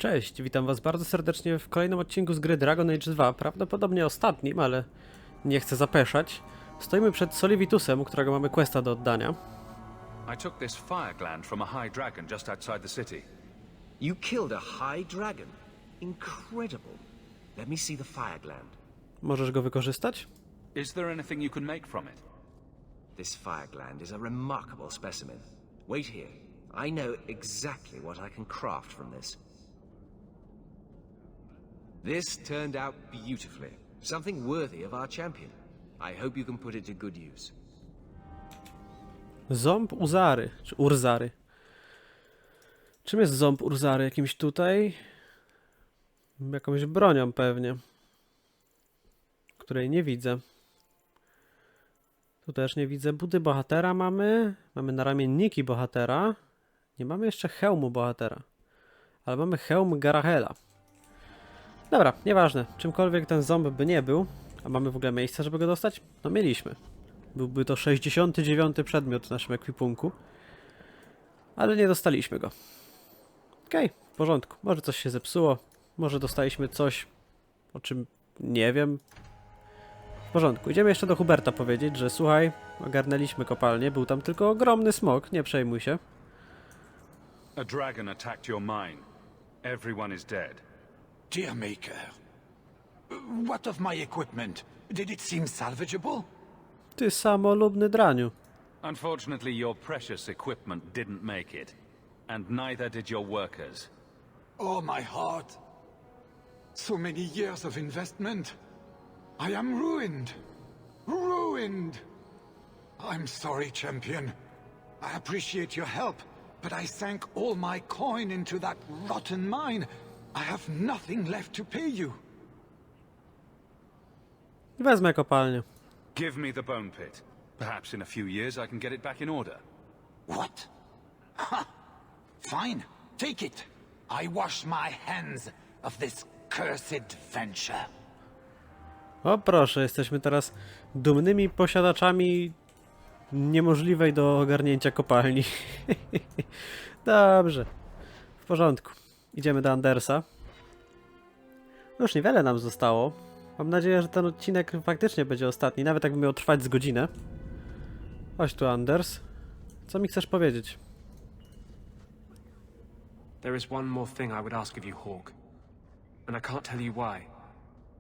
Cześć, witam was bardzo serdecznie w kolejnym odcinku z gry Dragon Age 2, prawdopodobnie ostatnim, ale nie chcę zapeszać. Stoimy przed Solivitusem, u którego mamy questa do oddania. I took this fire gland from a high dragon just outside the city. You killed a high dragon? Incredible. Let me see the fire gland. Możesz go wykorzystać? Is there anything you can make from it? This fire gland is a remarkable specimen. Wait here. I know exactly what I can craft from this. This turned out beautifully. Something worthy of our champion. I hope you can put it to good use. Ząb Uzary, czy Urzary. Czym jest ząb Urzary? Jakimś tutaj? Jakąś bronią pewnie. Której nie widzę. Tu też nie widzę. Buty bohatera mamy. Mamy naramienniki bohatera. Nie mamy jeszcze hełmu bohatera. Ale mamy hełm Garahela. Dobra, nieważne. Czymkolwiek ten ząb by nie był. A mamy w ogóle miejsce, żeby go dostać? No mieliśmy. Byłby to 69. przedmiot w naszym ekwipunku. Ale nie dostaliśmy go. Okej, w porządku. Może coś się zepsuło. Może dostaliśmy coś, o czym nie wiem. W porządku. Idziemy jeszcze do Huberta powiedzieć, że słuchaj, ogarnęliśmy kopalnię. Był tam tylko ogromny smok. Nie przejmuj się. A dragon attacked your mine. Everyone is dead. Dear Maker, what of my equipment? Did it seem salvageable? Ty samolubny draniu. Unfortunately, your precious equipment didn't make it. And neither did your workers. Oh, my heart. So many years of investment. I am ruined. Ruined. I'm sorry, champion. I appreciate your help, but I sank all my coin into that rotten mine. I have nothing left to pay you. Wezmę kopalnię. Give me the bone pit. Perhaps in a few years I can get it back in order. What? Ha! Fine, take it. I wash my hands of this cursed venture. O proszę, jesteśmy teraz dumnymi posiadaczami niemożliwej do ogarnięcia kopalni. Dobrze. W porządku. Idziemy do Andersa. Już niewiele nam zostało. Mam nadzieję, że ten odcinek faktycznie będzie ostatni, nawet jakby miał trwać z godzinę. Chodź tu, Anders. Co mi chcesz powiedzieć? There is one more thing I would ask of you, Hawk. And I can't tell you why.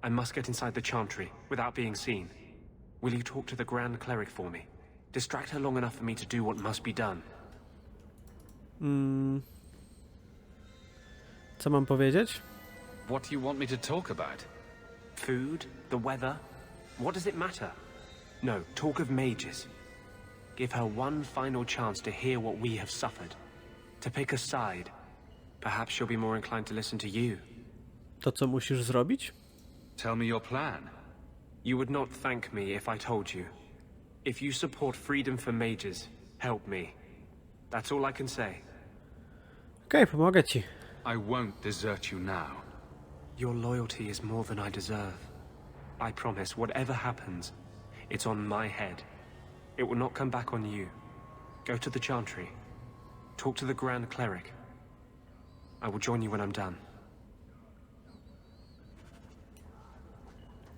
I must get inside the chantry without being seen. Will you talk to the Grand Cleric for me? Distract her long enough for me to do what must be done. Co mam powiedzieć? What do you want me to talk about? Food? The weather? What does it matter? No, talk of mages. Give her one final chance to hear what we have suffered. To pick a side. Perhaps she'll be more inclined to listen to you. To co musisz zrobić? Tell me your plan. You would not thank me if I told you. If you support freedom for mages, help me. That's all I can say. Okej, pomogę ci. I won't desert you now. Your loyalty is more than I deserve. I promise, whatever happens, it's on my head. It will not come back on you. Go to the chantry. Talk to the Grand Cleric. I will join you when I'm done.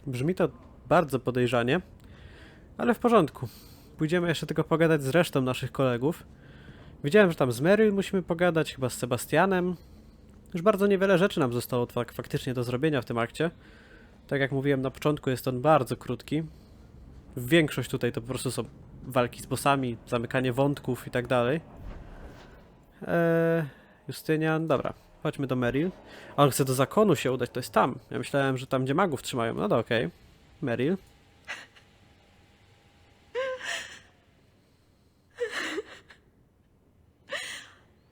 Brzmi to bardzo podejrzanie, ale w porządku. Pójdziemy jeszcze tylko pogadać z resztą naszych kolegów. Widziałem, że tam z Meryl musimy pogadać, chyba z Sebastianem. Już bardzo niewiele rzeczy nam zostało faktycznie do zrobienia w tym akcie. Tak jak mówiłem na początku, jest on bardzo krótki. Większość tutaj to po prostu są walki z bossami, zamykanie wątków i tak dalej. Justynian, dobra. Chodźmy do Meryl. A on chce do zakonu się udać, to jest tam. Ja myślałem, że tam, gdzie magów trzymają. No to okej. Meryl.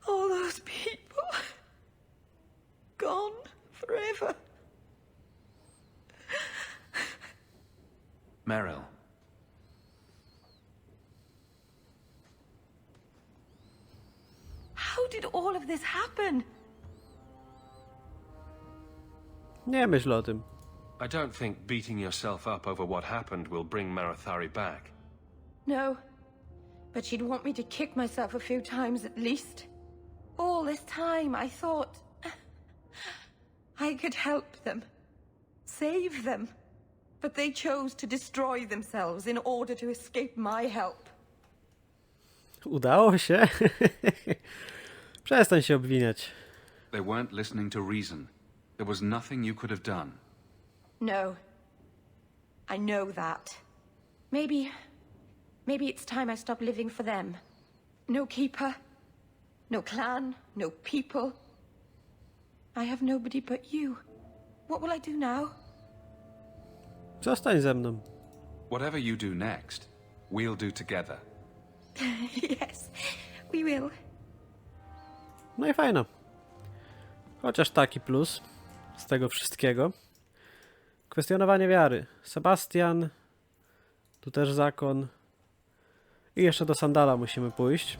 All those people gone forever. Meryl. How did all of this happen? Nie myśl o tym. I don't think beating yourself up over what happened will bring Marathari back. No, but she'd want me to kick myself a few times at least. All this time I thought I could help them. Save them. But they chose to destroy themselves in order to escape my help. Udało się? Przestań się obwiniać. They weren't listening to reason. There was nothing you could have done. No. I know that. Maybe it's time I stop living for them. No keeper. No clan. No people. I have nobody but you. What will I do now? Zostań ze mną. Whatever you do next, we'll do together. Yes, we will. No i fajno. Chociaż taki plus z tego wszystkiego. Kwestionowanie wiary. Sebastian. Tu też zakon. I jeszcze do Sandala musimy pójść.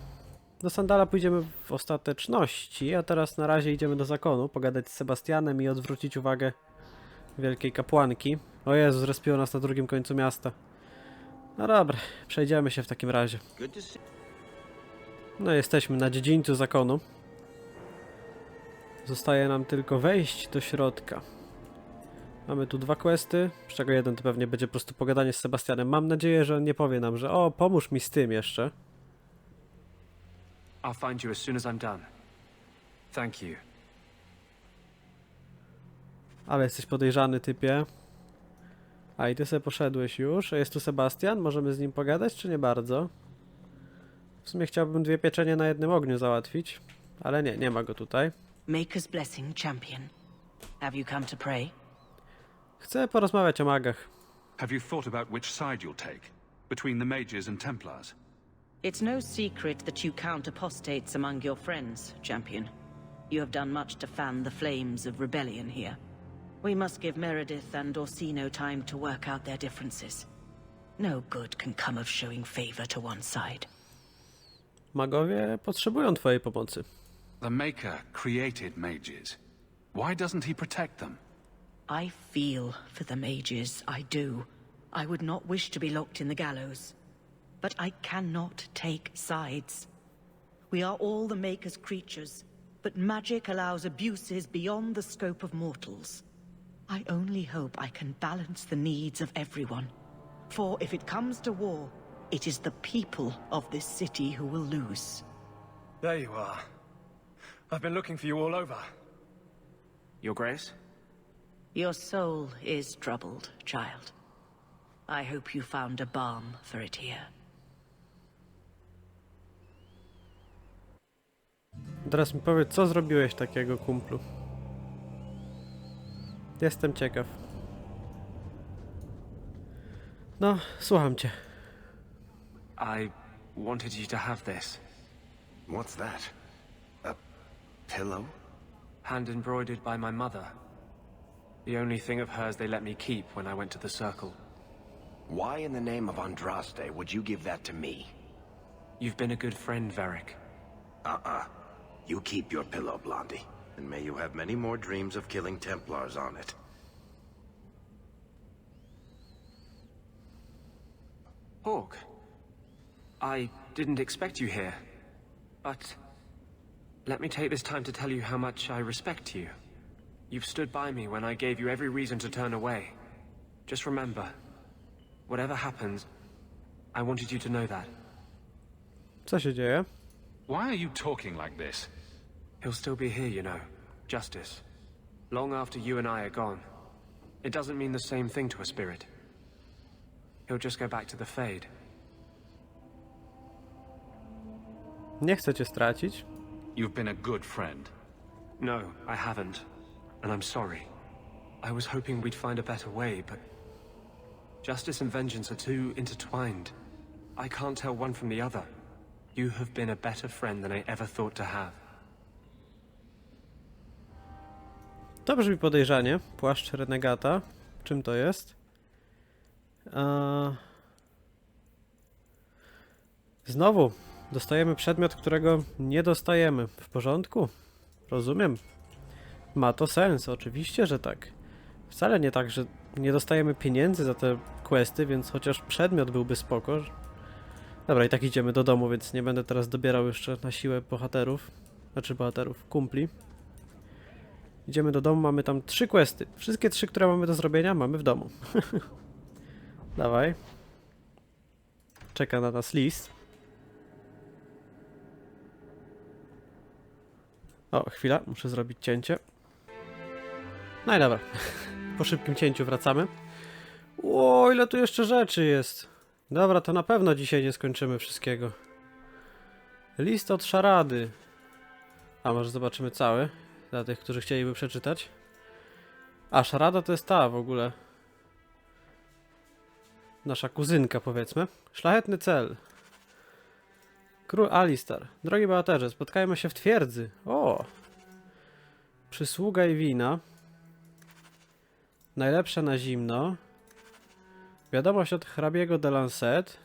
Do Sandala pójdziemy w ostateczności, a teraz na razie idziemy do zakonu, pogadać z Sebastianem i odwrócić uwagę wielkiej kapłanki. O Jezu, zrespiło nas na drugim końcu miasta. No dobra, przejdziemy się w takim razie. No jesteśmy na dziedzińcu zakonu. Zostaje nam tylko wejść do środka. Mamy tu 2 questy, z czego jeden to pewnie będzie po prostu pogadanie z Sebastianem. Mam nadzieję, że on nie powie nam, że o, pomóż mi z tym jeszcze. I'll find you as soon as I'm done. Thank you. Ale jesteś podejrzany, typie. A i ty sobie poszedłeś już. A jest tu Sebastian? Możemy z nim pogadać, czy nie bardzo? W sumie chciałbym 2 pieczenie na jednym ogniu załatwić. Ale nie ma go tutaj. Maker's blessing, champion. Have you come to pray? Chcę porozmawiać o magach. Have you thought about which side you'll take? Between the mages and Templars? It's no secret that you count apostates among your friends, champion. You have done much to fan the flames of rebellion here. We must give Meredith and Orsino time to work out their differences. No good can come of showing favor to one side. Magowie potrzebują twojej pomocy. The Maker created mages. Why doesn't he protect them? I feel for the mages, I do. I would not wish to be locked in the gallows. But I cannot take sides. We are all the Maker's creatures, but magic allows abuses beyond the scope of mortals. I only hope I can balance the needs of everyone. For if it comes to war, it is the people of this city who will lose. There you are. I've been looking for you all over. Your Grace? Your soul is troubled, child. I hope you found a balm for it here. Teraz mi powiedz, co zrobiłeś takiego, kumplu? Jestem ciekaw. No, słucham cię. I wanted you to have this. What's that? A pillow? Hand embroidered by my mother. The only thing of hers they let me keep when I went to the Circle. Why in the name of Andraste would you give that to me? You've been a good friend, Varric. You keep your pillow, Blondie. And may you have many more dreams of killing Templars on it. Hawk, I didn't expect you here. But let me take this time to tell you how much I respect you. You've stood by me when I gave you every reason to turn away. Just remember, whatever happens, I wanted you to know that. Co się dzieje? Why are you talking like this? He'll still be here, you know. Justice. Long after you and I are gone. It doesn't mean the same thing to a spirit. He'll just go back to the Fade. Nie chcę cię stracić. You've been a good friend. No, I haven't. And I'm sorry. I was hoping we'd find a better way, but... Justice and vengeance are too intertwined. I can't tell one from the other. You have been a better friend than I ever thought to have. To brzmi podejrzanie. Płaszcz renegata. Czym to jest? Znowu dostajemy przedmiot, którego nie dostajemy. W porządku? Rozumiem. Ma to sens, oczywiście, że tak. Wcale nie tak, że nie dostajemy pieniędzy za te questy, więc chociaż przedmiot byłby spoko. Dobra, i tak idziemy do domu, więc nie będę teraz dobierał jeszcze na siłę bohaterów. Znaczy bohaterów, kumpli. Idziemy do domu, mamy tam 3 questy. Wszystkie 3, które mamy do zrobienia, mamy w domu. Dawaj. Czeka na nas list. O, chwila, muszę zrobić cięcie. No i dobra. Po szybkim cięciu wracamy. O, ile tu jeszcze rzeczy jest. Dobra, to na pewno dzisiaj nie skończymy wszystkiego. List od szarady. A może zobaczymy cały. Dla tych, którzy chcieliby przeczytać. A, szarada to jest ta w ogóle. Nasza kuzynka, powiedzmy. Szlachetny cel. Król Alistar. Drogi bohaterze, spotkajmy się w twierdzy. O! Przysługa i wina. Najlepsze na zimno. Wiadomość od hrabiego de Lancet.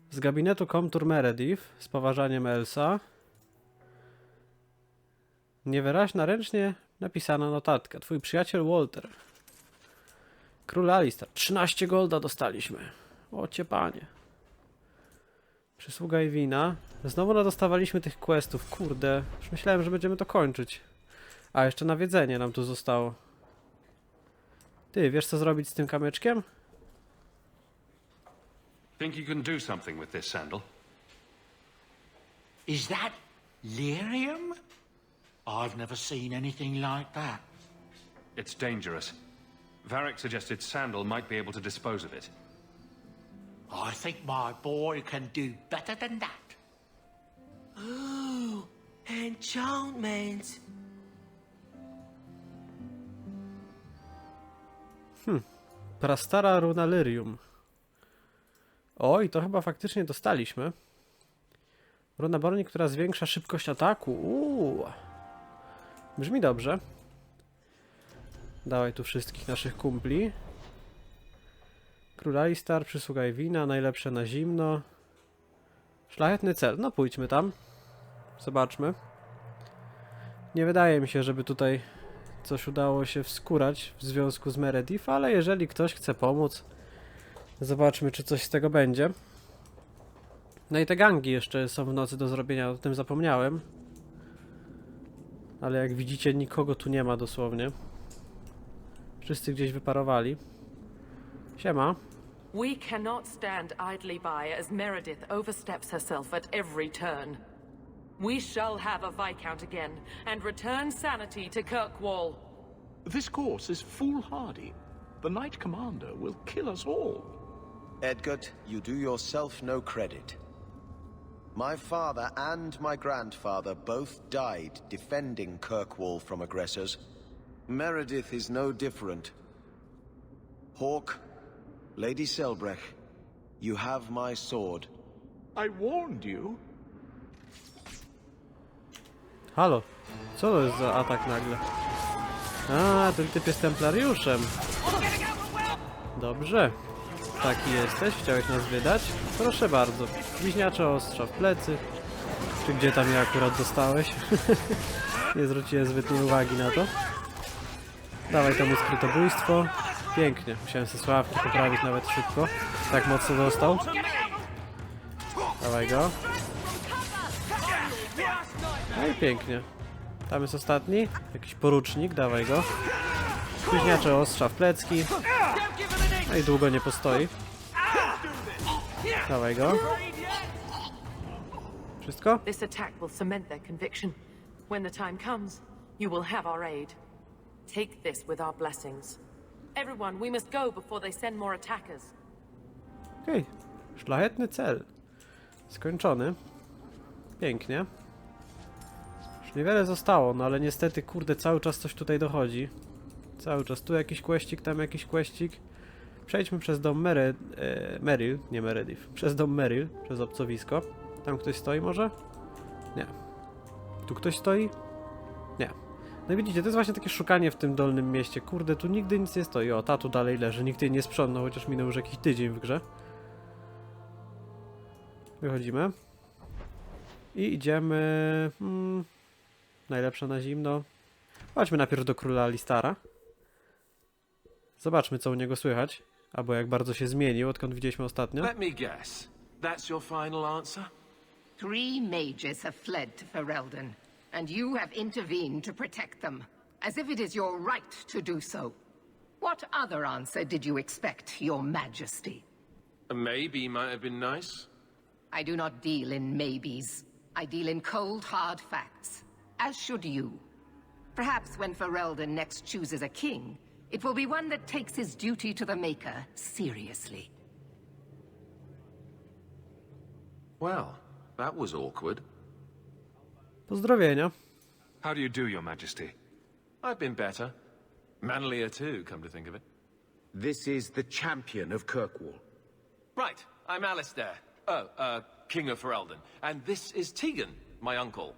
Z gabinetu Komtur Meredith. Z poważaniem Elsa. Niewyraźna ręcznie napisana notatka. Twój przyjaciel Walter. Król Alistar. 13 golda dostaliśmy. Ocie panie. Przysługa i wina. Znowu nadostawaliśmy tych questów. Kurde. Już myślałem, że będziemy to kończyć. A, jeszcze nawiedzenie nam tu zostało. Ty, wiesz co zrobić z tym kamyczkiem? Think you can do something with this sandal? Is that lyrium? I've never seen anything like that. It's dangerous. Varric suggested Sandal might be able to dispose of it. I think my boy can do better than that. Oh, enchantment. Prastara runa lyrium. O, i to chyba faktycznie dostaliśmy. Runa broni, która zwiększa szybkość ataku. Brzmi dobrze. Dawaj tu wszystkich naszych kumpli. Król Alistar, przysługa i wina, najlepsze na zimno. Szlachetny cel. No pójdźmy tam. Zobaczmy. Nie wydaje mi się, żeby tutaj coś udało się wskurać w związku z Meredith, ale jeżeli ktoś chce pomóc, zobaczmy, czy coś z tego będzie. No i te gangi jeszcze są w nocy do zrobienia, o tym zapomniałem. Ale jak widzicie, nikogo tu nie ma dosłownie. Wszyscy gdzieś wyparowali. Siema. We cannot stand idly by as Meredith oversteps herself at every turn. We shall have a Viscount again and return sanity to Kirkwall. This course is foolhardy. The Knight Commander will kill us all. Edgard, you do yourself no credit. My father and my grandfather both died defending Kirkwall from aggressors. Meredith is no different. Hawk, Lady Selbrecht, you have my sword. I warned you. Halo, co to jest za atak nagle? A, ten typ jest templariuszem. Dobrze. Taki jesteś, chciałeś nas wydać? Proszę bardzo. Bliźniacze ostrza w plecy. Czy gdzie tam je akurat dostałeś? Nie zwróciłem zbytniej uwagi na to. Dawaj temu skrytobójstwo. Pięknie. Musiałem sobie sławki poprawić nawet szybko. Tak mocno dostał. Dawaj go. No i pięknie. Tam jest ostatni. Jakiś porucznik. Dawaj go. Bliźniacze ostrza w plecki. No i długo nie postoi. Dawaj go. Wszystko? This attack will cement their conviction. When the time comes, you will have our aid. Take this with our blessings. Everyone, we must go before they send more attackers. Okej. Szlachetny cel. Skończony. Pięknie. Już niewiele zostało, no ale niestety, kurde, cały czas coś tutaj dochodzi. Cały czas. Tu jakiś questik, tam jakiś questik. Przejdźmy przez dom Meryl, nie Meredith. Przez dom Meryl, przez obcowisko. Tam ktoś stoi może? Nie. Tu ktoś stoi? Nie. No i widzicie, to jest właśnie takie szukanie w tym dolnym mieście. Kurde, tu nigdy nic nie stoi. O, ta tu dalej leży. Nikt jej nie sprzątnął, chociaż minął już jakiś tydzień w grze. Wychodzimy. I idziemy... najlepsze na zimno. Chodźmy najpierw do króla Alistara. Zobaczmy, co u niego słychać. Albo jak bardzo się zmienił, odkąd widzieliśmy ostatnio. Let me guess. That's your final answer? 3 mages have fled to Ferelden, and you have intervened to protect them, as if it is your right to do so. What other answer did you expect, your majesty? A maybe might have been nice. I do not deal in maybes. I deal in cold, hard facts, as should you. Perhaps when Ferelden next chooses a king, it will be one that takes his duty to the Maker seriously. Well, that was awkward. Pozdrowienia. How do you do, your majesty? I've been better. Manlier too, come to think of it. This is the champion of Kirkwall. Right, I'm Alistair. King of Ferelden. And this is Tegan, my uncle.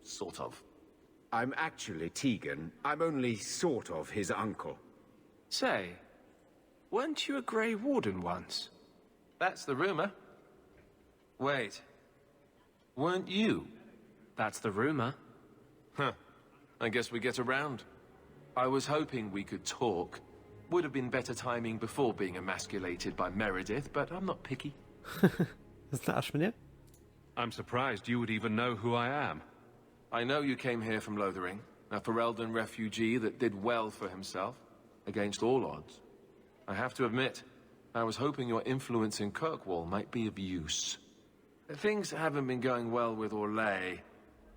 Sort of. I'm actually Tegan. I'm only sort of his uncle. Say, weren't you a Grey Warden once? That's the rumor. Wait. Weren't you? That's the rumor. Huh. I guess we get around. I was hoping we could talk. Would have been better timing before being emasculated by Meredith, but I'm not picky. Znasz mnie? I'm surprised you would even know who I am. I know you came here from Lothering, a Ferelden refugee that did well for himself, against all odds. I have to admit, I was hoping your influence in Kirkwall might be of use. Things haven't been going well with Orlais.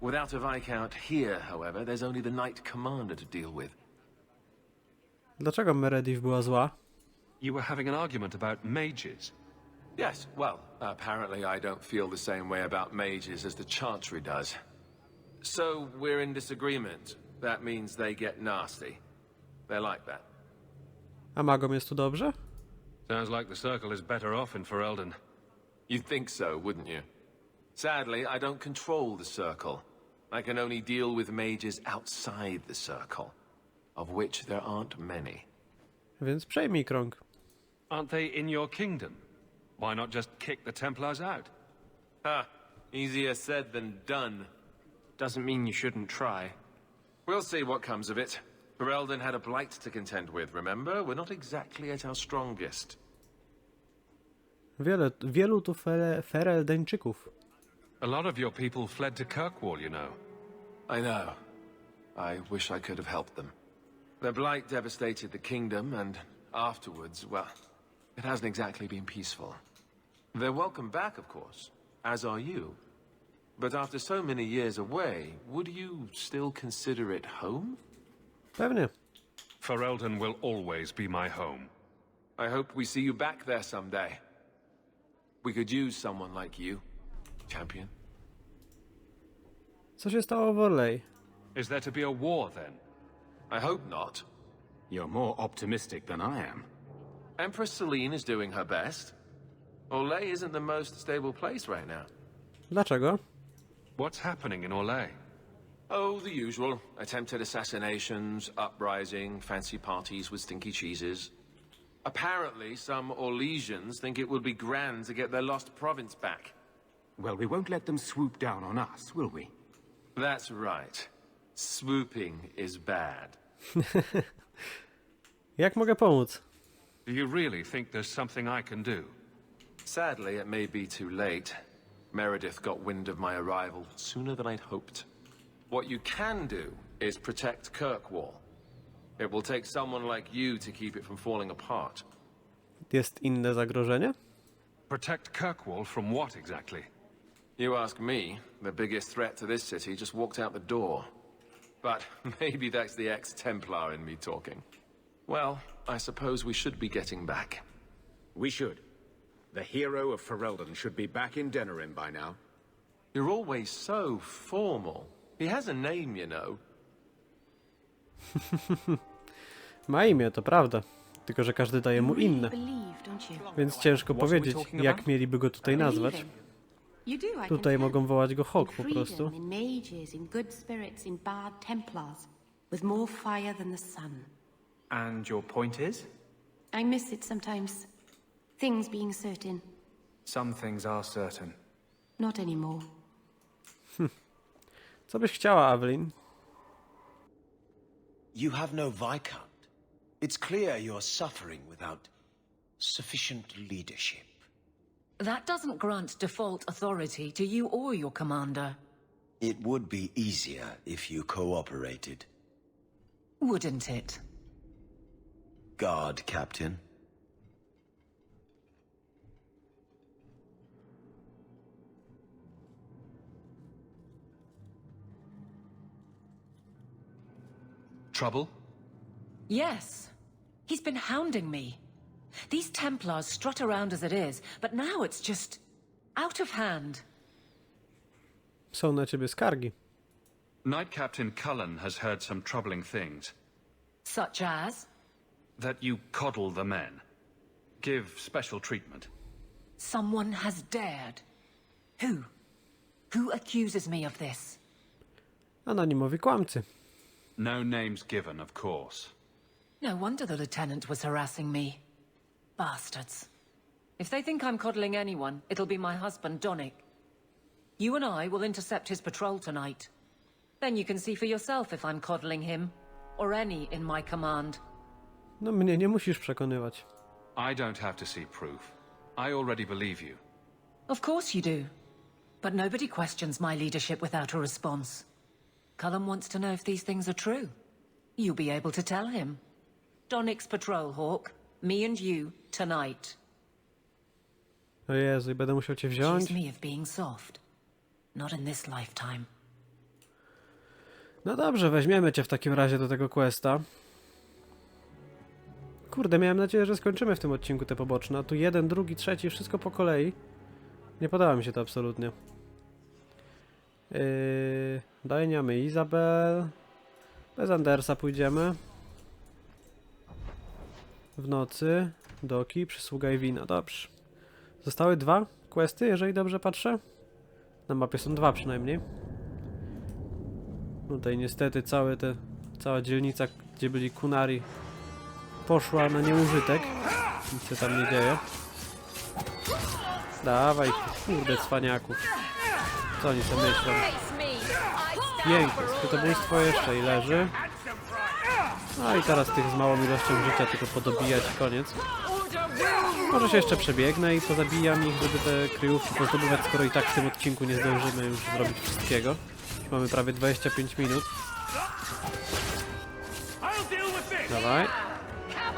Without a Viscount here, however, there's only the Knight Commander to deal with. Dlaczego Meredith była zła? You were having an argument about mages. Yes, well, apparently I don't feel the same way about mages as the Chantry does. So, we're in disagreement. That means they get nasty. They're like that. A magom jest tu dobrze? Sounds like the Circle is better off in Ferelden. You'd think so, wouldn't you? Sadly, I don't control the Circle. I can only deal with mages outside the Circle, of which there aren't many. Więc przejmij krąg. Aren't they in your kingdom? Why not just kick the Templars out? Easier said than done. Doesn't mean you shouldn't try. We'll see what comes of it. Ferelden had a blight to contend with, remember? We're not exactly at our strongest. Wielu tu Fereldeńczyków. A lot of your people fled to Kirkwall, you know. I know. I wish I could have helped them. Their blight devastated the kingdom, and afterwards, well, it hasn't exactly been peaceful. They're welcome back, of course, as are you. But after so many years away, would you still consider it home? Pewnie. Ferelden will always be my home. I hope we see you back there someday. We could use someone like you, champion. Co się stało w Orlais? Is there to be a war then? I hope not. You're more optimistic than I am. Empress Celine is doing her best. Orlais isn't the most stable place right now. Dlaczego? What's happening in Orlais? Oh, the usual. Attempted assassinations, uprising, fancy parties with stinky cheeses. Apparently, some Orlesians think it would be grand to get their lost province back. Well, we won't let them swoop down on us, will we? That's right. Swooping is bad. Jak mogę pomóc? Do you really think there's something I can do? Sadly, it may be too late. Meredith got wind of my arrival sooner than I'd hoped. What you can do is protect Kirkwall. It will take someone like you to keep it from falling apart. Jest inne zagrożenie? Protect Kirkwall from what exactly? You ask me, the biggest threat to this city just walked out the door. But maybe that's the ex-Templar in me talking. Well, I suppose we should be getting back. We should. The hero of Ferelden should be back in Denerim by now. You're always so formal. He has a name, you know. Ma imię, to prawda. Tylko że każdy daje mu inne. Więc ciężko powiedzieć, jak mieliby go tutaj nazwać. Tutaj mogą wołać go Hawk po prostu. And your point is? I miss it sometimes. Things being certain. Some things are certain. Not anymore. Co byś chciała, Evelyn? You have no Viscount. It's clear you're suffering without sufficient leadership. That doesn't grant default authority to you or your commander. It would be easier if you cooperated. Wouldn't it? Guard, Captain. Trouble? Yes. He's been hounding me. These Templars strut around as it is, but now it's just out of hand. Są na ciebie skargi. Knight Captain Cullen has heard some troubling things. Such as? That you coddle the men. Give special treatment. Someone has dared. Who? Who accuses me of this? Anonimowi kłamcy. No names given, of course. No wonder the lieutenant was harassing me. Bastards. If they think I'm coddling anyone, it'll be my husband, Donnick. You and I will intercept his patrol tonight. Then you can see for yourself if I'm coddling him, or any in my command. No mnie nie musisz przekonywać. I don't have to see proof. I already believe you. Of course you do. But nobody questions my leadership without a response. Cullen wants to know if these things are true. You'll be able to tell him. Donnick's patrol, Hawk. Me and you, tonight. O Jezu, i będę musiał cię wziąć. Accuse me of being soft. Not in this lifetime. No dobrze, weźmiemy cię w takim razie do tego questa. Kurde, miałem nadzieję, że skończymy w tym odcinku te poboczne. A tu jeden, drugi, trzeci, wszystko po kolei. Nie podoba mi się to absolutnie. Dajniamy Izabel. Bez Andersa pójdziemy. W nocy. Doki, przysługa i wina. Dobrze. Zostały 2 questy, jeżeli dobrze patrzę. Na mapie są 2 przynajmniej. Tutaj niestety cała dzielnica, gdzie byli kunari, poszła na nieużytek. Nic się tam nie dzieje. Dawaj, kurde cwaniaków. Co oni sobie myślą? Piękne, skrytobójstwo jeszcze i leży. No i teraz tych z małą ilością życia tylko podobijać i koniec. Może się jeszcze przebiegnę i pozabijam ich, żeby te kryjówki pozdobywać, skoro i tak w tym odcinku nie zdążymy już zrobić wszystkiego. Już mamy prawie 25 minut. Dawaj.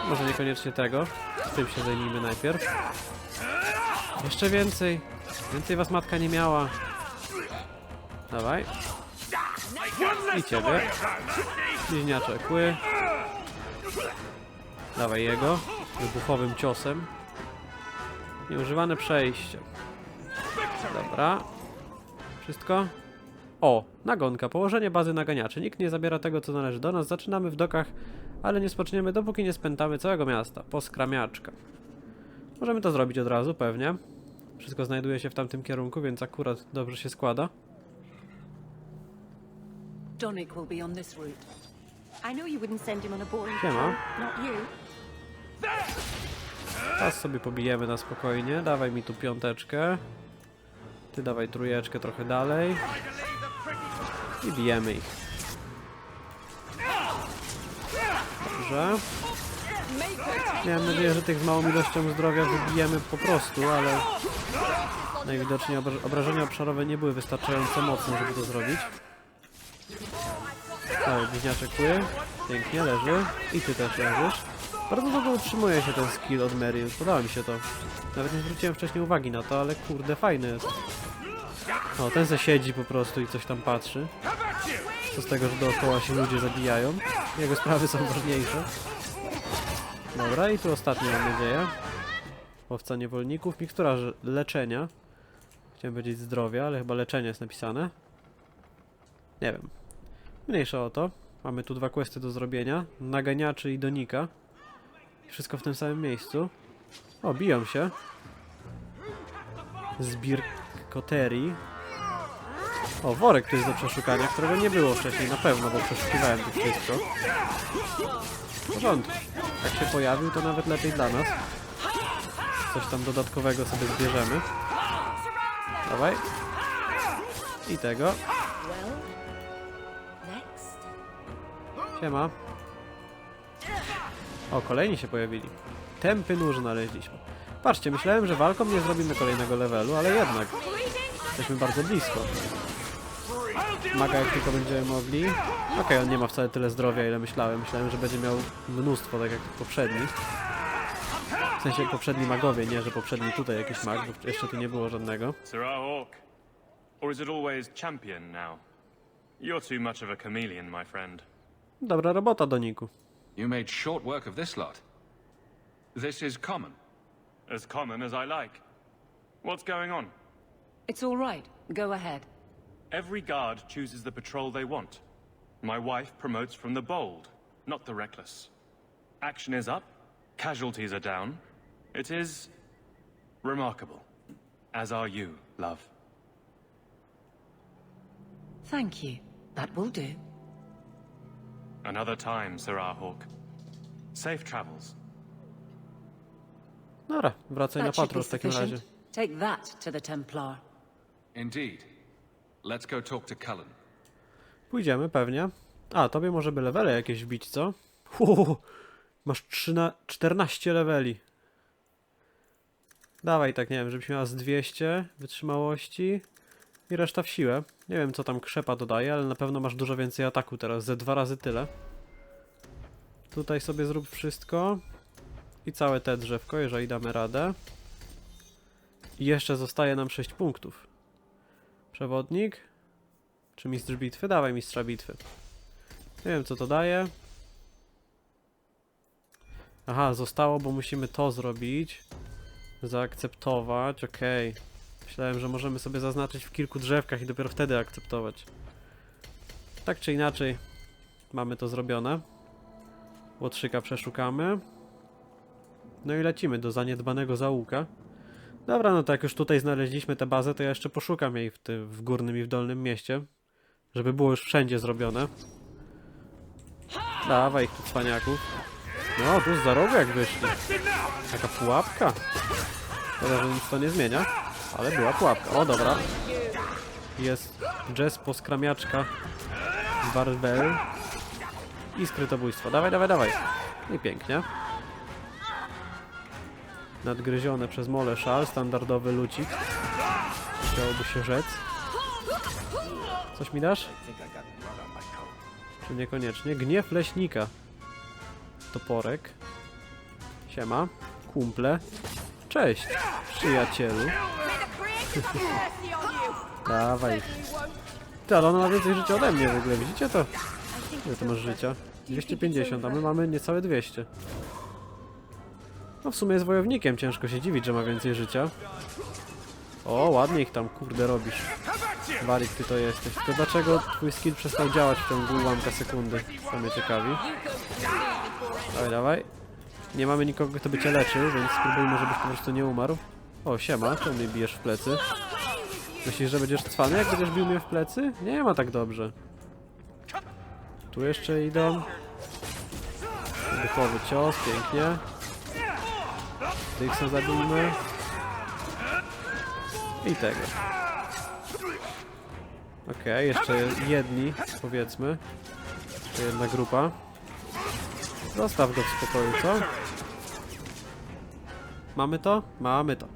Może niekoniecznie tego. Z tym się zajmijmy najpierw. Jeszcze więcej. Więcej was matka nie miała. Dawaj. I ciebie. Bliźniacze kły. Dawaj jego. Wybuchowym ciosem. Nieużywane przejście. Dobra. Wszystko? O, nagonka. Położenie bazy naganiaczy. Nikt nie zabiera tego, co należy do nas. Zaczynamy w dokach, ale nie spoczniemy, dopóki nie spętamy całego miasta. Poskramiaczka. Możemy to zrobić od razu, pewnie. Wszystko znajduje się w tamtym kierunku, więc akurat dobrze się składa. Donnick will be on this route. I know you wouldn't send him on a boring Siema. tour, not you. Teraz sobie pobijemy na spokojnie. Dawaj mi tu 5. Ty dawaj 3 trochę dalej. I bijemy ich. Dobrze. Miałem nadzieję, że tych z małą ilością zdrowia wybijemy po prostu, ale najwidoczniej obrażenia obszarowe nie były wystarczająco mocne, żeby to zrobić. Dawaj, bliźniaczek kły. Pięknie, leży. I ty też leżysz. Bardzo długo utrzymuje się ten skill od Mary. Podoba mi się to. Nawet nie zwróciłem wcześniej uwagi na to, ale kurde, fajny jest. O, ten se siedzi po prostu i coś tam patrzy. Co z tego, że dookoła się ludzie zabijają. Jego sprawy są ważniejsze. Dobra, i tu ostatnie mam nadzieję. Łowca niewolników. Mikstura leczenia. Chciałem powiedzieć zdrowia, ale chyba leczenie jest napisane. Nie wiem. Mniejsza o to. Mamy tu 2 questy do zrobienia. Naganiaczy i Donnicka. Wszystko w tym samym miejscu. O, biją się. Zbir koterii. O, worek tu jest do przeszukania, którego nie było wcześniej na pewno, bo przeszukiwałem tu wszystko. W porządku. Jak się pojawił, to nawet lepiej dla nas. Coś tam dodatkowego sobie zbierzemy. Dawaj. I tego. Siema. O, kolejni się pojawili. Tępy nóż znaleźliśmy. Patrzcie, myślałem, że walką nie zrobimy kolejnego levelu, ale jednak. Jesteśmy bardzo blisko. maga jak tylko będziemy mogli. Okej, on nie ma wcale tyle zdrowia, ile myślałem. Myślałem, że będzie miał mnóstwo, tak jak poprzedni. W sensie jak poprzedni magowie, nie, że poprzedni tutaj jakiś mag, bo jeszcze tu nie było żadnego. Or is it always champion now? You're too much of a chameleon, my friend. Dobra robota, Doniku. You made short work of this lot. This is common. As common as I like. What's going on? It's all right. Go ahead. Every guard chooses the patrol they want. My wife promotes from the bold, not the reckless. Action is up, casualties are down. It is remarkable. As are you, love. Thank you. That will do. Another time, Sir Hawk. Safe travels. Dobra, wracaj na That should patrol be w takim razie. sufficient. Take that to the Templar. Indeed. Let's go talk to Cullen. Pójdziemy pewnie. A, tobie może by levele jakieś wbić, co? Masz 14 leveli. Dawaj tak, nie wiem, żebyś miała z 200 wytrzymałości i reszta w siłę. Nie wiem, co tam krzepa dodaje, ale na pewno masz dużo więcej ataku teraz, ze 2 razy tyle. Tutaj sobie zrób wszystko. I całe te drzewko, jeżeli damy radę. I jeszcze zostaje nam 6 punktów. Przewodnik? Czy mistrz bitwy? Dawaj mistrza bitwy. Nie wiem, co to daje. Aha, zostało, bo musimy to zrobić. Zaakceptować, okej. Myślałem, że możemy sobie zaznaczyć w kilku drzewkach i dopiero wtedy akceptować. Tak czy inaczej, mamy to zrobione. Łotrzyka przeszukamy. No i lecimy do zaniedbanego zaułka. Dobra, no to jak już tutaj znaleźliśmy tę bazę, to ja jeszcze poszukam jej w górnym i w dolnym mieście. Żeby było już wszędzie zrobione. Dawaj ich tu cwaniaków. No, tu z za rogu jak wyszli. Taka pułapka. Szkoda, że nic to nie zmienia. Ale była pułapka. O, dobra. Jest jazz poskramiaczka z barbel. I skrytobójstwo. Dawaj, dawaj, dawaj. I pięknie. Nadgryzione przez mole szal. Standardowy lucik. Chciałoby się rzec. Coś mi dasz? Czy niekoniecznie? Gniew leśnika. Toporek. Siema. Kumple. Cześć, przyjacielu. Dawaj. Ty, ale ona ma więcej życia ode mnie w ogóle, widzicie to? Ile to masz życia? 250, a my mamy niecałe 200. No w sumie jest wojownikiem, ciężko się dziwić, że ma więcej życia. O, ładnie ich tam, kurde, robisz. Warik, ty to jesteś. Tylko dlaczego twój skill przestał działać w ciągu ułamka sekundy? To mnie ciekawi. Dawaj, dawaj. Nie mamy nikogo, kto by cię leczył, więc spróbujmy, żebyś po prostu nie umarł. O, siema, czemu mnie bijesz w plecy? Myślisz, że będziesz cwany, jak będziesz bił mnie w plecy? Nie ma tak dobrze. Tu jeszcze idą. Wybuchowy cios, pięknie. Tych sobie zabijmy. I tego. Okej, jeszcze jedni, powiedzmy. Jeszcze jedna grupa. Zostaw go w spokoju, co? Mamy to? Mamy to.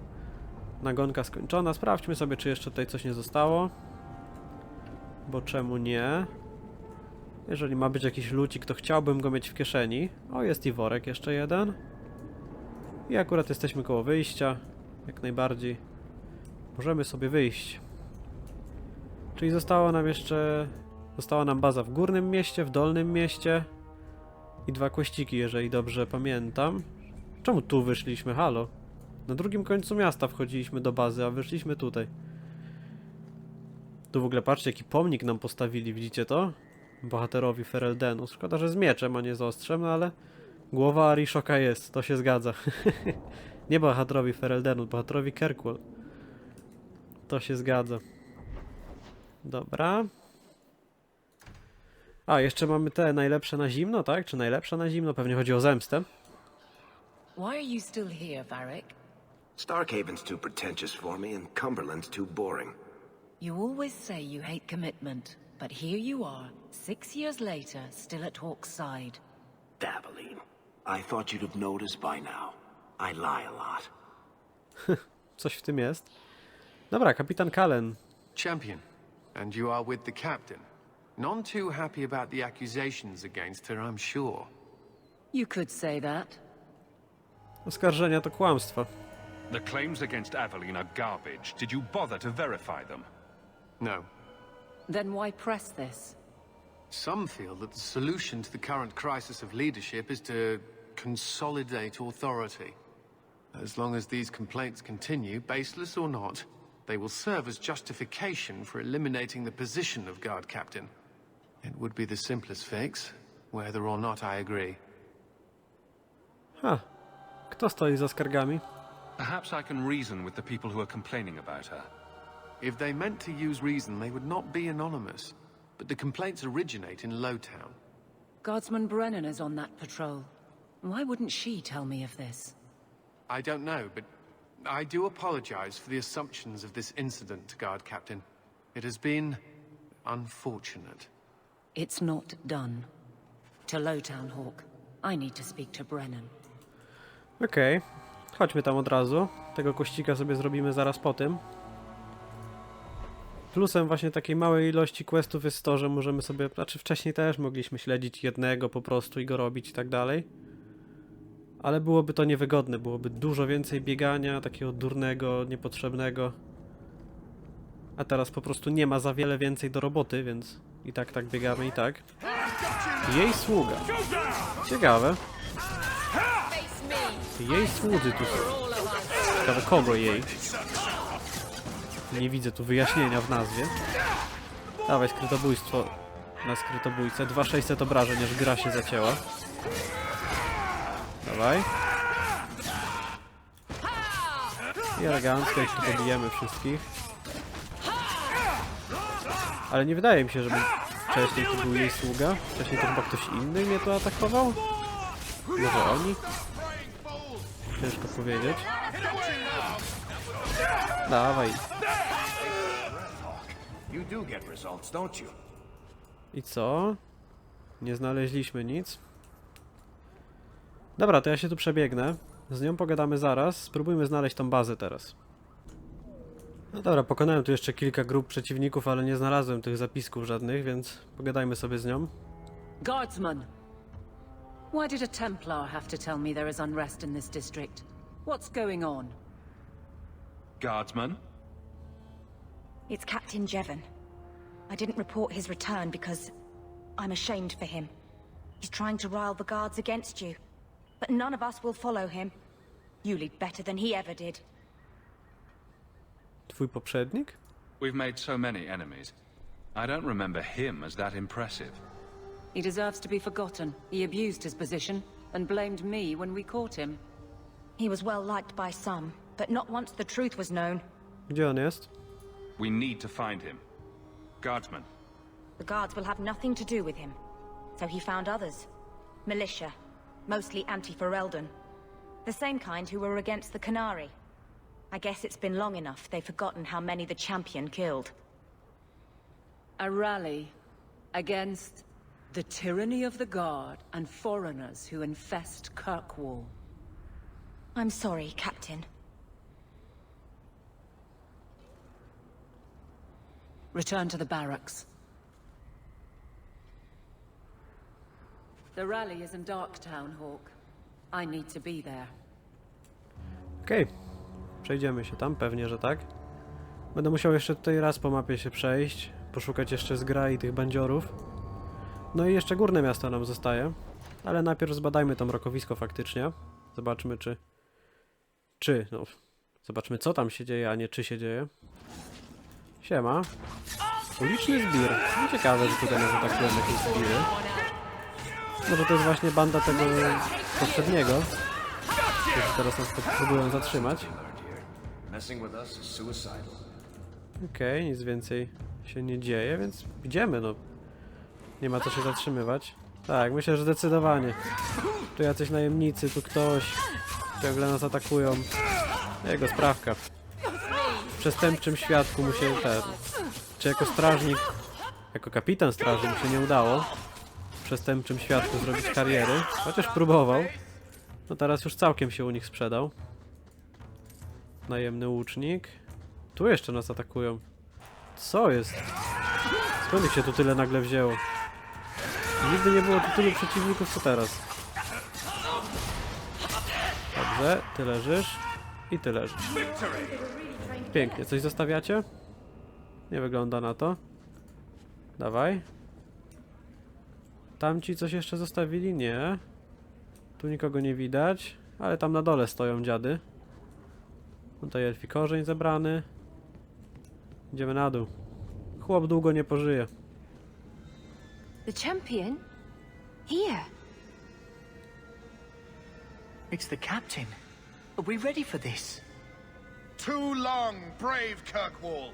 Nagonka skończona. Sprawdźmy sobie, czy jeszcze tutaj coś nie zostało. Bo czemu nie? Jeżeli ma być jakiś lucik, to chciałbym go mieć w kieszeni. O, jest i worek jeszcze jeden. I akurat jesteśmy koło wyjścia. Jak najbardziej. Możemy sobie wyjść. Czyli została nam baza w górnym mieście, w dolnym mieście. I 2 kłeściki, jeżeli dobrze pamiętam. Czemu tu wyszliśmy? Halo? Na drugim końcu miasta wchodziliśmy do bazy, a wyszliśmy tutaj. Tu w ogóle patrzcie, jaki pomnik nam postawili, widzicie to? Bohaterowi Fereldenu. Szkoda, że z mieczem, a nie z ostrzem, no ale głowa Arishoka jest, to się zgadza. Nie bohaterowi Fereldenu, bohaterowi Kirkwall. To się zgadza. Dobra. A, jeszcze mamy te najlepsze na zimno, tak? Czy najlepsze na zimno? Pewnie chodzi o zemstę. Why are you still here, Varric? Starkhaven's too pretentious for me and Cumberland's too boring. You always say you hate commitment, but here you are, 6 years later, still at Hawk's side. Dabbling. I thought you'd have noticed by now. I lie a lot. Coś w tym jest. Dobra, kapitan Cullen. Champion, And you are with the captain. None too happy about the accusations against her, I'm sure. You could say that. Oskarżenia to kłamstwa. The claims against Aveline are garbage. Did you bother to verify them? No. Then why press this? Some feel that the solution to the current crisis of leadership is to consolidate authority. As long as these complaints continue, baseless or not, they will serve as justification for eliminating the position of guard captain. It would be the simplest fix, whether or not I agree. Kto stoi za skargami? Perhaps I can reason with the people who are complaining about her. If they meant to use reason, they would not be anonymous. But the complaints originate in Lowtown. Guardsman Brennan is on that patrol. Why wouldn't she tell me of this? I don't know, but I do apologize for the assumptions of this incident, Guard Captain. It has been unfortunate. It's not done. To Lowtown, Hawk. I need to speak to Brennan. Okej. Chodźmy tam od razu. Tego kościka sobie zrobimy zaraz po tym. Plusem właśnie takiej małej ilości questów jest to, że możemy sobie... Znaczy wcześniej też mogliśmy śledzić jednego po prostu i go robić i tak dalej. Ale byłoby to niewygodne. Byłoby dużo więcej biegania, takiego durnego, niepotrzebnego. A teraz po prostu nie ma za wiele więcej do roboty, więc i tak biegamy i tak. Jej sługa. Ciekawe. Jej słudzy tu są. Ciekawe kogo jej. Nie widzę tu wyjaśnienia w nazwie. Dawaj skrytobójstwo na skrytobójcę. 2600 obrażeń, aż gra się zacięła. Dawaj. I elegancko ich tu pobijemy wszystkich. Ale nie wydaje mi się, żeby wcześniej to był jej sługa. Wcześniej to chyba ktoś inny mnie tu atakował? Może oni? Ciężko powiedzieć. Dawaj. I co? Nie znaleźliśmy nic. Dobra, to ja się tu przebiegnę. Z nią pogadamy zaraz. Spróbujmy znaleźć tą bazę teraz. No dobra, pokonałem tu jeszcze kilka grup przeciwników, ale nie znalazłem tych zapisków żadnych, więc pogadajmy sobie z nią. Guardsman! Why did a Templar have to tell me there is unrest in this district? What's going on? Guardsman? It's Captain Jevon. I didn't report his return because I'm ashamed for him. He's trying to rile the guards against you. But none of us will follow him. You lead better than he ever did. Twój poprzednik? We've made so many enemies. I don't remember him as that impressive. He deserves to be forgotten. He abused his position and blamed me when we caught him. He was well liked by some, but not once the truth was known. Gdzie on jest? We need to find him. Guardsman. The guards will have nothing to do with him. So he found others. Militia. Mostly anti-Ferelden. The same kind who were against the Canary. I guess it's been long enough they've forgotten how many the champion killed. A rally against the tyranny of the Guard and foreigners who infest Kirkwall. I'm sorry, Captain. Return to the barracks. The rally is in Darktown, Hawk. I need to be there. Okej. Przejdziemy się tam, pewnie, że tak. Będę musiał jeszcze tutaj raz po mapie się przejść. Poszukać jeszcze zgrai tych bandziorów. No i jeszcze górne miasto nam zostaje. Ale najpierw zbadajmy to mrokowisko faktycznie. Zobaczmy no, zobaczmy co tam się dzieje, a nie czy się dzieje. Siema. Uliczny zbir. No ciekawe, że tutaj nas atakują jakieś zbiry. Może to jest właśnie banda tego poprzedniego, którzy teraz nas próbują zatrzymać. Okej, nic więcej się nie dzieje, więc idziemy, no. Nie ma co się zatrzymywać. Tak, myślę, że zdecydowanie. Tu jacyś najemnicy, tu ktoś. Ciągle nas atakują. Jego sprawka. W przestępczym świadku mu się czy jako strażnik, jako kapitan straży mu się nie udało w przestępczym świadku zrobić kariery. Chociaż próbował. No teraz już całkiem się u nich sprzedał. Najemny łucznik. Tu jeszcze nas atakują. Co jest? Skąd ich się tu tyle nagle wzięło? Nigdy nie było tu tylu przeciwników co teraz. Dobrze, ty leżysz i ty leżysz. Pięknie, coś zostawiacie? Nie wygląda na to. Dawaj. Tamci coś jeszcze zostawili? Nie. Tu nikogo nie widać, ale tam na dole stoją dziady. Tutaj elfi korzeń zebrany. Idziemy na dół. Chłop długo nie pożyje. The champion? Here. It's the captain. Are we ready for this? Too long, brave Kirkwall.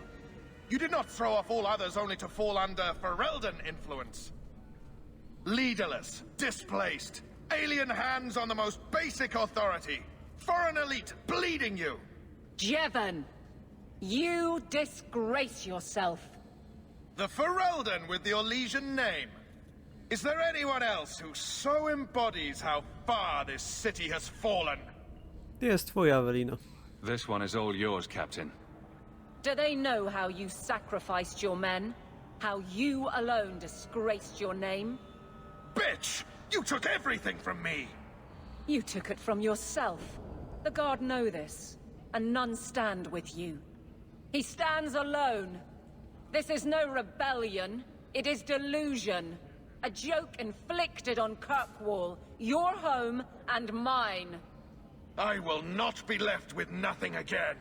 You did not throw off all others only to fall under Ferelden influence. Leaderless, displaced, alien hands on the most basic authority, foreign elite bleeding you. Jevon, you disgrace yourself. The Ferelden with the Orlesian name. Is there anyone else who so embodies how far this city has fallen? Jest twoja, Ewelino. This one is all yours, Captain. Do they know how you sacrificed your men? How you alone disgraced your name? Bitch! You took everything from me! You took it from yourself. The Guard know this, and none stand with you. He stands alone. This is no rebellion, it is delusion. A joke inflicted on Kirkwall, your home and mine. I will not be left with nothing again.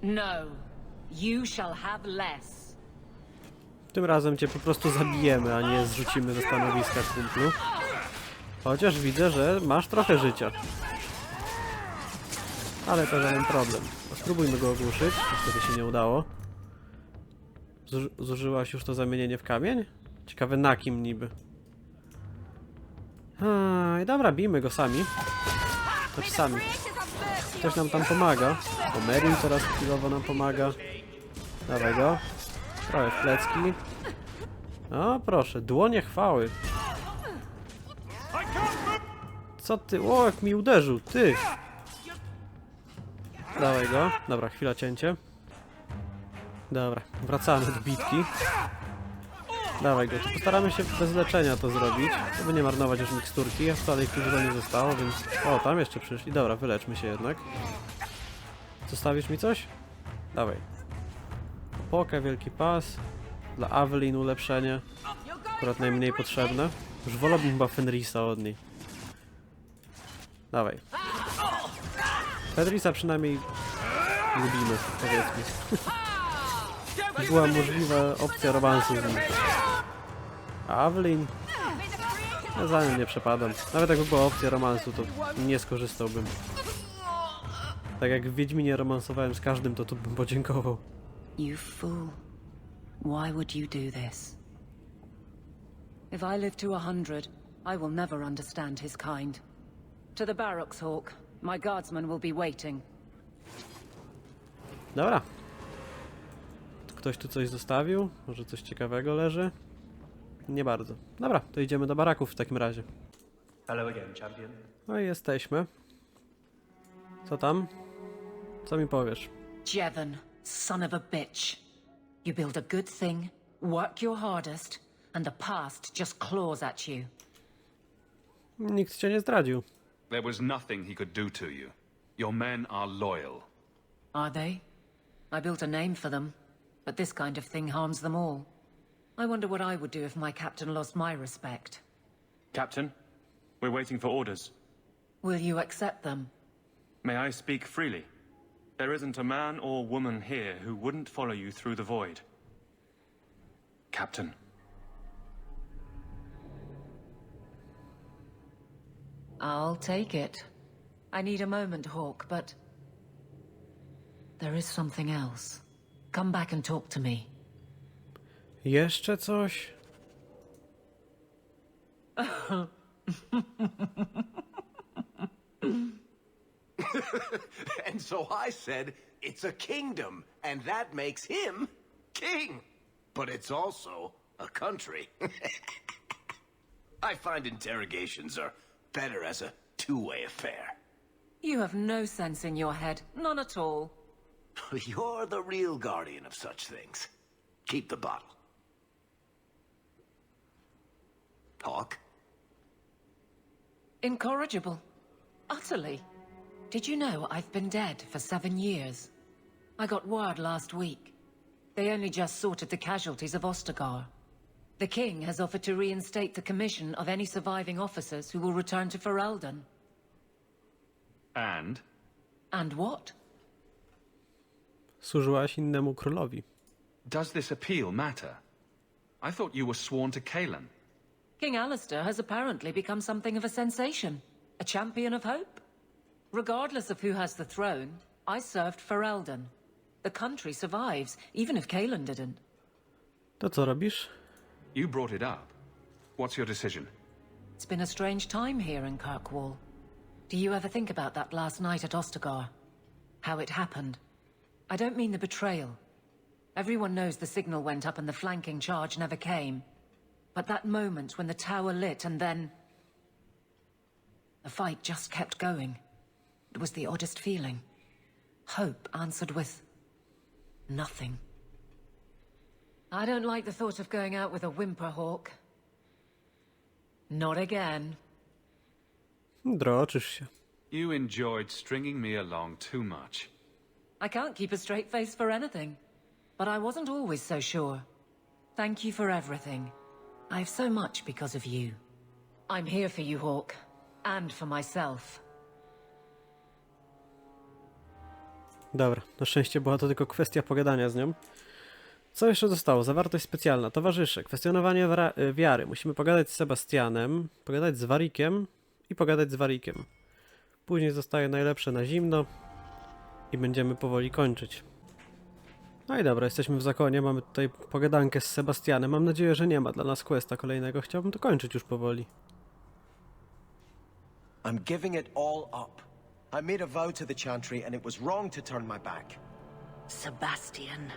No, you shall have less. Tym razem cię po prostu zabijemy, a nie zrzucimy ze stanowiska, kumplu. Chociaż widzę, że masz trochę życia. Ale to żaden problem. Spróbujmy go ogłuszyć. Niestety się nie udało. Zużyłaś już to zamienienie w kamień? Ciekawe na kim niby. I dobra, bijmy go sami. Znaczy sami. Ktoś nam tam pomaga. Bo Merin teraz chwilowo nam pomaga. Dawaj go. Trochę w plecki. O, proszę, dłonie chwały. Co ty? O, jak mi uderzył, ty! Dawaj go. Dobra, chwila cięcie. Dobra, wracamy do bitki. Dawaj go, to postaramy się bez leczenia to zrobić, żeby nie marnować już miksturki, a wcale ich dużo nie zostało, więc... O, tam jeszcze przyszli. Dobra, wyleczmy się jednak. Zostawisz mi coś? Dawaj. Opokę, wielki pas. Dla Evelyn ulepszenie. Akurat najmniej potrzebne. Już wolałbym chyba Fenrisa od niej. Dawaj. Fenrisa przynajmniej lubimy, powiedzmy. Była możliwa opcja romansu z nim. A Evelyn? Ja za nią nie przepadam. Nawet jakby była opcja romansu, to nie skorzystałbym. Tak jak w Wiedźminie romansowałem z każdym, to tu bym podziękował. You fool. Why would you do this? If I live to 100, I will never understand his kind. To the barracks, Hawk. My guardsmen will be waiting. Dobra. Ktoś tu coś zostawił? Może coś ciekawego leży? Nie bardzo. Dobra, to idziemy do baraków w takim razie. Hello again, champion. No i jesteśmy. Co tam? Co mi powiesz? Jevon, son of a bitch. You build a good thing, work your hardest, and the past just claws at you. Nikt cię nie zdradził. There was nothing he could do to you. Your men are loyal. Are they? I built a name for them, but this kind of thing harms them all. I wonder what I would do if my captain lost my respect. Captain, we're waiting for orders. Will you accept them? May I speak freely? There isn't a man or woman here who wouldn't follow you through the void. Captain. I'll take it. I need a moment, Hawk, but... there is something else. Come back and talk to me. Jeszcze coś? And so I said, it's a kingdom, and that makes him king. But it's also a country. I find interrogations are better as a two-way affair. You have no sense in your head. None at all. You're the real guardian of such things. Keep the bottle. Hawk? Incorrigible. Utterly. Did you know I've been dead for 7 years? I got word last week. They only just sorted the casualties of Ostagar. The king has offered to reinstate the commission of any surviving officers who will return to Ferelden. And? And what? Służyłaś innemu królowi. Does this appeal matter? I thought you were sworn to Kaelan. King Alistair has apparently become something of a sensation. A champion of hope. Regardless of who has the throne, I served Ferelden. The country survives, even if Kaelan didn't. To co robisz? You brought it up. What's your decision? It's been a strange time here in Kirkwall. Do you ever think about that last night at Ostagar? How it happened? I don't mean the betrayal. Everyone knows the signal went up and the flanking charge never came. But that moment when the tower lit and then... the fight just kept going. It was the oddest feeling. Hope answered with... nothing. I don't like the thought of going out with a whimper, Hawk. Not again. Droczysz się. You enjoyed stringing me along too much. I can't keep a straight face for anything. But I wasn't always so sure. Thank you for everything. I have so much because of you. I'm here for you, Hawk. And for myself. Dobra, na szczęście była to tylko kwestia pogadania z nią. Co jeszcze zostało? Zawartość specjalna. Towarzysze. Kwestionowanie wiary. Musimy pogadać z Sebastianem, pogadać z Warikiem i pogadać z Warikiem. Później zostaje najlepsze na zimno i będziemy powoli kończyć. No i dobra, jesteśmy w zakonie, mamy tutaj pogadankę z Sebastianem. Mam nadzieję, że nie ma dla nas questa kolejnego. Chciałbym to kończyć już powoli. I'm giving it all up. I made a vow to the Chantry and it was wrong to turn my back. Sebastian,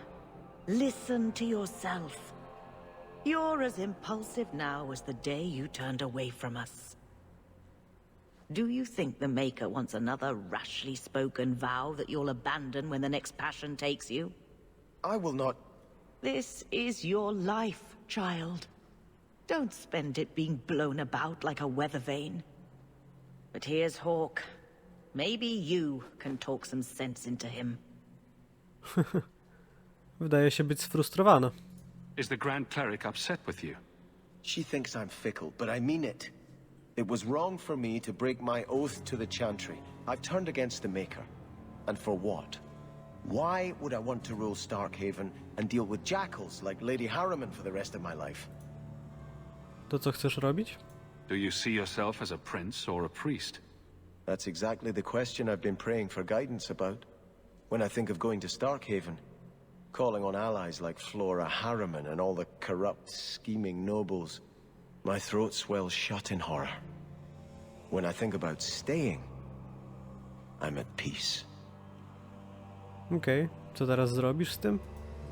listen to yourself. You're as impulsive now as the day you turned away from us. Do you think the Maker wants another rashly spoken vow that you'll abandon when the next passion takes you? I will not... This is your life, child. Don't spend it being blown about like a weather vane. But here's Hawk. Maybe you can talk some sense into him. Wydaje się być sfrustrowana. Is the Grand Cleric upset with you? She thinks I'm fickle, but I mean it. It was wrong for me to break my oath to the Chantry. I've turned against the Maker. And for what? Why would I want to rule Starkhaven and deal with jackals like Lady Harriman for the rest of my life? To co chcesz robić? Do you see yourself as a prince or a priest? That's exactly the question I've been praying for guidance about. When I think of going to Starkhaven, calling on allies like Flora Harriman and all the corrupt, scheming nobles, my throat swells shut in horror. When I think about staying, I'm at peace. Okej, co teraz zrobisz z tym?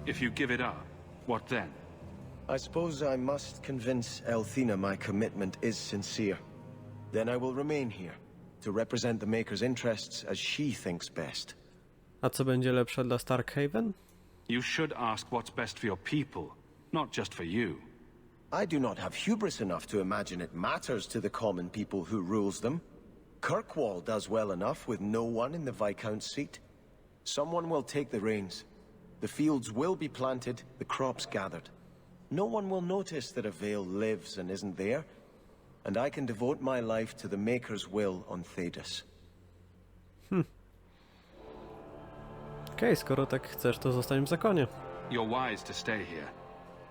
If you give it up, what then? I suppose I must convince Elthina my commitment is sincere. Then I will remain here, to represent the Maker's interests as she thinks best. A co będzie lepsze dla Starkhaven? You should ask what's best for your people, not just for you. I do not have hubris enough to imagine it matters to the common people who rules them. Kirkwall does well enough with no one in the Viscount's seat. Someone will take the reins. The fields will be planted, the crops gathered. No one will notice that a Vale lives and isn't there, and I can devote my life to the Maker's will on Thedas. Okej, skoro tak chcesz, to zostań w zakonie. You're wise to stay here.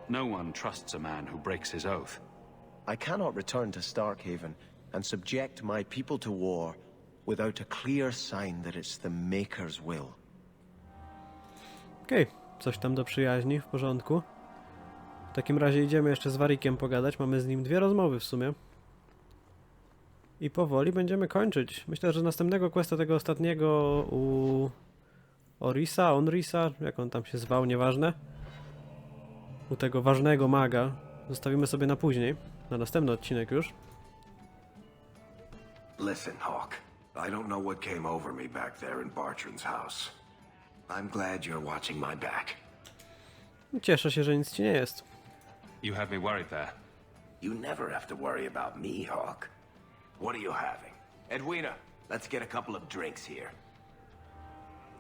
No one trusts a man who breaks his oath. I cannot return to Starkhaven and subject my people to war without a clear sign that it's the Maker's will. Okej, coś tam do przyjaźni, w porządku. W takim razie idziemy jeszcze z Warikiem pogadać. Mamy z nim 2 rozmowy w sumie. I powoli będziemy kończyć. Myślę, że następnego questa, tego ostatniego u Onrisa, jak on tam się zwał, nieważne. U tego ważnego maga zostawimy sobie na później, na następny odcinek już. Listen, Hawk. I don't know what came over me back there in Bartran's house. I'm glad you're watching my back. Cieszę się, że nic ci nie jest. You had me worried there. You never have to worry about me, Hawk. What are you having? Edwina, let's get a couple of drinks here.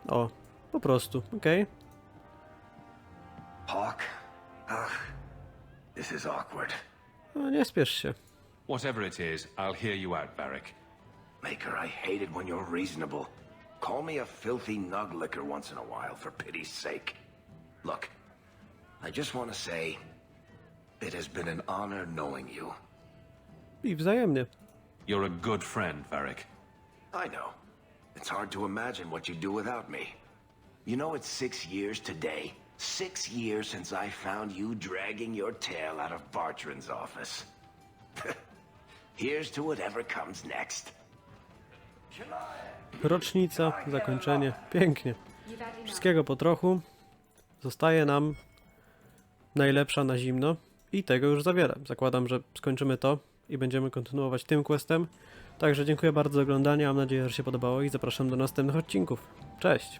O, po prostu, okej. Hawk? This is awkward. No, nie spiesz się. Whatever it is, I'll hear you out, Varric. Maker, I hate it when you're reasonable. Call me a filthy nug licker once in a while, for pity's sake. Look, I just want to say, it has been an honor knowing you. I wzajemnie. You're a good friend, Varric. I know. It's hard to imagine what you'd do without me. You know, it's 6 years today. 6 years since I found you dragging your tail out of Bartrand's office. Here's to whatever comes next. Rocznica, zakończenie. Pięknie. Wszystkiego po trochu. Zostaje nam najlepsza na zimno. I tego już za wiele. Zakładam, że skończymy to i będziemy kontynuować tym questem. Także dziękuję bardzo za oglądanie. Mam nadzieję, że się podobało i zapraszam do następnych odcinków. Cześć!